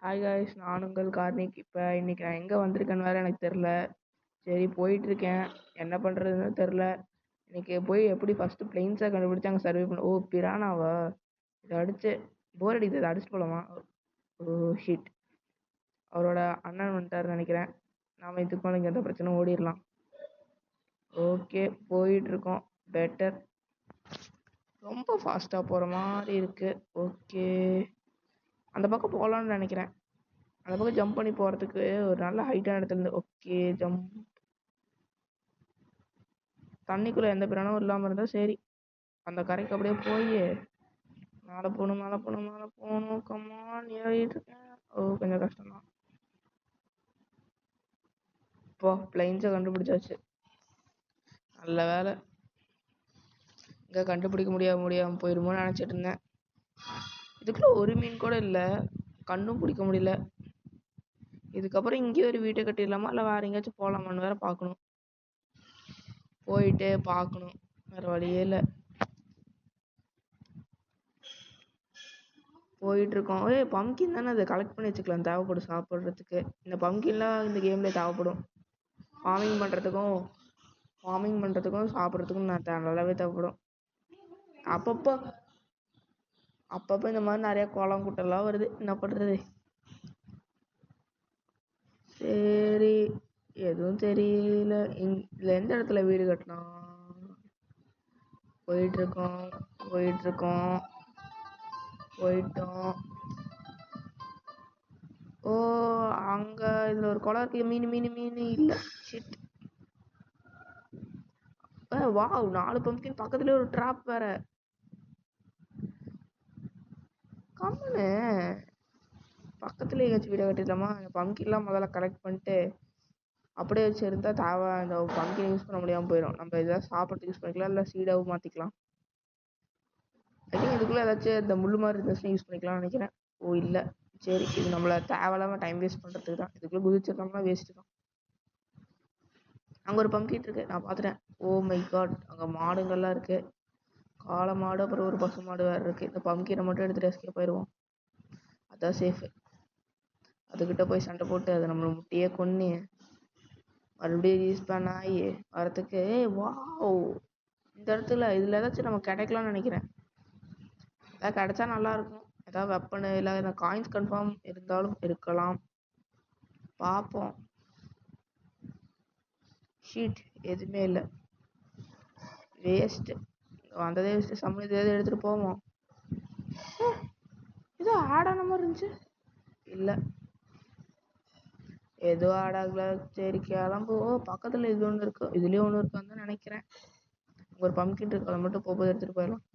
Hi guys, நான் உங்கள் Carnegie. இன்னைக்கு நான் எங்கே வந்திருக்கேன்னு வேறு எனக்கு தெரில. சரி, போயிட்டுருக்கேன். என்ன பண்ணுறதுன்னு தெரில. இன்னைக்கு போய் எப்படி ஃபஸ்ட்டு பிளெயின்ஸாக கண்டுபிடிச்சி அங்கே சர்வே பண்ண. ஓ, பிரானாவா? இதை அடிச்சு போர் அடிக்குது. இதை அடிச்சு போகலாமா? ஓ ஷிட், அவரோட அண்ணன் வந்துட்டாருன்னு நினைக்கிறேன். நாம் இதுக்கு மேலே இங்கே எந்த பிரச்சனை ஓடிடலாம். ஓகே, போயிட்டுருக்கோம். பெட்டர். ரொம்ப ஃபாஸ்ட்டாக போகிற மாதிரி இருக்குது. ஓகே, அந்த பக்கம் போகலான்னு நினைக்கிறேன். அந்த பக்கம் ஜம்ப் பண்ணி போகிறதுக்கு ஒரு நல்ல ஹைட்டான இடத்துல இருந்து. Okay, jump. தண்ணிக்குள்ளே எந்த பிரானும் இல்லாமல் இருந்தால் சரி. அந்த கரைக்கு அப்படியே போய் மேலே போகணும், மேலே போகணும், மேலே போகணும். கம்மான், ஏறிட்டு இருக்கேன். ஓ, கொஞ்சம் கஷ்டம்தான். இப்போ பிளைன்ஸை கண்டுபிடிச்சாச்சு. நல்ல வேலை. இங்கே கண்டுபிடிக்க முடியாமல் போயிடுமோன்னு நினச்சிட்டு இருந்தேன். இதுக்குள்ளே ஒரு மீன் கூட இல்லை. கண்ணும் பிடிக்க முடியல. இதுக்கப்புறம் இங்கேயே ஒரு வீட்டை கட்டிடலாமா இல்லை வேறு எங்கேயாச்சும் போகலாமான்னு வேற பார்க்கணும். போயிட்டு பார்க்கணும், வேறு வழியே இல்லை. போயிட்டுருக்கோம். பம்கின் தானே, அதை கலெக்ட் பண்ணி வச்சுக்கலாம், தேவைப்படும் சாப்பிட்றதுக்கு. இந்த பம்கின்லாம் இந்த கேமில் தேவைப்படும். ஃபார்மிங் பண்ணுறதுக்கும் சாப்பிட்றதுக்கும் நல்லாவே தேவைப்படும். அப்பப்போ இந்த மாதிரி நிறையா குளம் குட்டெல்லாம் வருது. என்ன பண்ணுறது? சரி, எதுவும் தெரியல. இதில் எந்த இடத்துல வீடு கட்டலாம்? போயிட்டோம். ஓ, அங்கே இதில் ஒரு குளம் இருக்கு. மீன் இல்லை. ஷிட். Wow, 4 pumpkin. பக்கத்துலேயே ஒரு ட்ராப் வேற. கம்முன்னு பக்கத்துல எங்கேயாச்சும் வீடியோ கட்டிடலாமா? பம்கின்லாம் முதல்ல கலெக்ட் பண்ணிட்டு அப்படியே வச்சுருந்தா இந்த பம்கின் யூஸ் பண்ண முடியாமல் போயிடும். நம்ம எதாவது சாப்பிட்றதுக்கு யூஸ் பண்ணிக்கலாம், இல்லை சீடாகவும் மாற்றிக்கலாம். ஐ திங்க் இதுக்குள்ளே ஏதாச்சும் இந்த முள் மாதிரி இருந்துச்சுன்னா யூஸ் பண்ணிக்கலாம்னு நினைக்கிறேன். ஓ இல்லை, சரி. இது நம்மளை தேவையில்லாமல் டைம் வேஸ்ட் பண்ணுறதுக்கு தான். இதுக்குள்ளே குதிச்சிருந்தோம்னா வேஸ்ட்டு தான். அங்கே ஒரு பம்கின் இருக்குது, நான் பார்த்துட்டேன். ஓ மை காட், அங்கே மாடுங்கள்லாம் இருக்குது. காளை மாடு, அப்புறம் ஒரு பசு மாடு வேறு இருக்குது. இந்த பம்கினை மட்டும் எடுத்துகிட்டு எஸ்கேப் போயிடுவோம். அதான் சேஃபு. அதுக்கிட்ட போய் சண்டை போட்டு அதை நம்மளை முட்டியே கொன்று மறுபடியும் ரீஸ்பான் ஆகி வரத்துக்கு. வாவ், இந்த இடத்துல இதில் ஏதாச்சும் நம்ம கிடைக்கலாம்னு நினைக்கிறேன். ஏதாவது கிடைச்சா நல்லாயிருக்கும். ஏதாவது வெப்பனு இல்லை இந்த காயின்ஸ் கன்ஃபார்ம் இருந்தாலும் இருக்கலாம், பார்ப்போம். ஷீட் எதுவுமே இல்லை. வேஸ்ட்டு. வந்ததே வேஸ்ட்டு. சம்பளம் எதாவது எடுத்துகிட்டு போவோம். ஏதோ ஆட் ஆன மாதிரி இருந்துச்சு. இல்லை, ஏதோ ஆட் ஆகல. சரி, கிளம்பு. பக்கத்தில் இது ஒன்று இருக்கு, இதுலேயும் ஒன்று இருக்கான்னு தான் நினைக்கிறேன். ஒரு பம்கின் இருக்கு, அதை மட்டும் போகும்போது எடுத்துகிட்டு போயிடலாம்.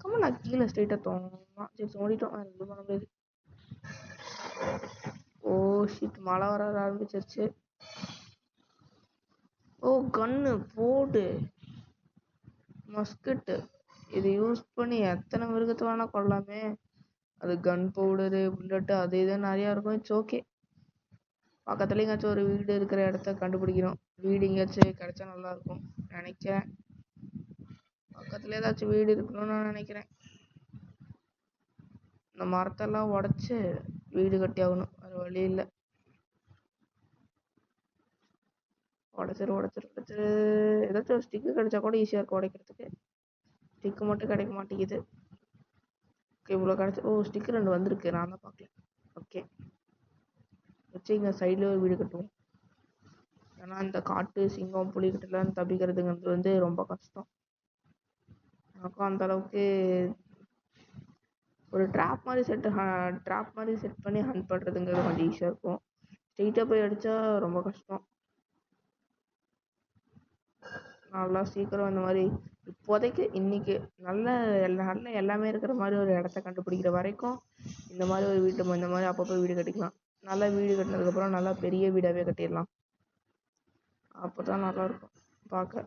கம்மா, நான் கீழே ஸ்ட்ரெயிட்டாக தோணுமா? சரி, தோண்டிட்டோம். இது பண்ண முடியாது. ஓ ஷிட், மழை வர ஆரம்பிச்சிருச்சு. ஓ, கன்னு போடு. மஸ்கட்டு. இது யூஸ் பண்ணி எத்தனை மிருகத்தை வேணால் கொள்ளலாமே. அது கன் பவுடரு, புல்லட்டு, அது இதுன்னு நிறையா இருக்கும். It's okay. பக்கத்துல எங்கேயாச்சும் ஒரு வீடு இருக்கிற இடத்த கண்டுபிடிக்கணும். வீடு எங்கேயாச்சும் கிடைச்சா நல்லாயிருக்கும் நினைக்கிறேன். பக்கத்தில் ஏதாச்சும் வீடு இருக்கணும்னு நான் நினைக்கிறேன். இந்த மரத்தெல்லாம் உடச்சி வீடு கட்டி ஆகணும், வேறு வழி இல்லை. உடச்சிரு. ஏதாச்சும் ஒரு ஸ்டிக்கு கிடைச்சா கூட ஈஸியாக இருக்கும் உடைக்கிறதுக்கு. ஸ்டிக்கு மட்டும் கிடைக்க மாட்டேங்குது. ஓகே, இவ்வளோ கிடச்சி. ஓ, ஸ்டிக்கு 2 வந்திருக்கு, நான் தான் பார்க்கல. ஓகே, வச்சு இங்கே சைடில் ஒரு வீடு கட்டுவோம். ஏன்னா இந்த காட்டு சிங்கம் புலிகிட்டலாம் தப்பிக்கிறதுங்கிறது ரொம்ப கஷ்டம். எனக்கும் அந்தளவுக்கு ஒரு ட்ராப் மாதிரி செட் பண்ணி ஹண்ட் பண்ணுறதுங்கிறது கொஞ்சம் ஈஸியாக இருக்கும். ஸ்ட்ரெயிட்டாக போய் அடித்தா ரொம்ப கஷ்டம். நல்லா சீக்கிரம் இந்த மாதிரி இப்போதைக்கு இன்னைக்கு நல்ல எல்லாமே இருக்கிற மாதிரி ஒரு இடத்த கண்டுபிடிக்கிற வரைக்கும் இந்த மாதிரி ஒரு இந்த மாதிரி அப்பப்போ வீடு கட்டிக்கலாம். நல்லா வீடு கட்டினதுக்கப்புறம் நல்லா பெரிய வீடாகவே கட்டிடலாம். அப்போ தான் நல்லாயிருக்கும் பார்க்க.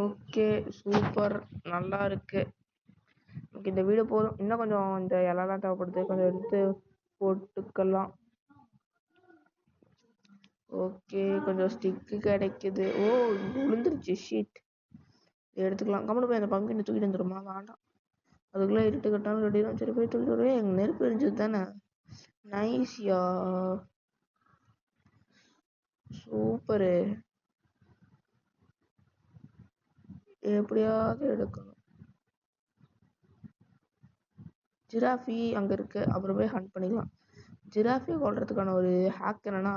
ஓகே, சூப்பர், நல்லா இருக்கு. ஓகே, இந்த வீடு போதும். இன்னும் கொஞ்சம் இந்த இலலாம் தேவைப்படுது, கொஞ்சம் எடுத்து போட்டுக்கலாம். ஓகே, கொஞ்சம் ஸ்டிக்கு கிடைக்குது. ஓ, விழுந்துருச்சு. ஷீட், எடுத்துக்கலாம். கம்முனு போய் அந்த பங்குன்னு தூக்கிட்டு வந்துடுமா? வேண்டாம், அதுக்குள்ளே இருட்டு கட்டாலும் கட்டிடும். சரி போய் தூக்கி விடுவே. எங்கள் நெருப்பு எரிஞ்சது தானே. நைஸ்யா, சூப்பரு. எப்படியாவது எடுக்கணும். ஜிராஃபி அங்கே இருக்கு, அப்புறம் போய் ஹண்ட் பண்ணிக்கலாம். ஜிராஃபியை கொள்றதுக்கான ஒரு ஹேக் என்னன்னா,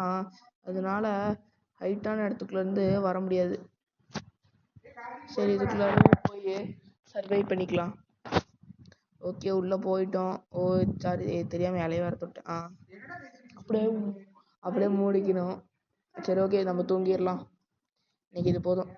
அதனால ஹைட்டான இடத்துக்குள்ளேருந்து வர முடியாது. சரி, இதுக்குள்ளார போய் சர்வை பண்ணிக்கலாம். ஓகே, உள்ளே போயிட்டோம். ஓ சாரி, தெரியாமல் இலைய வேற தொட்டேன். அப்படியே அப்படியே மூடிக்கணும். சரி ஓகே, நம்ம தூங்கிடலாம். இன்னைக்கு இது போதும்.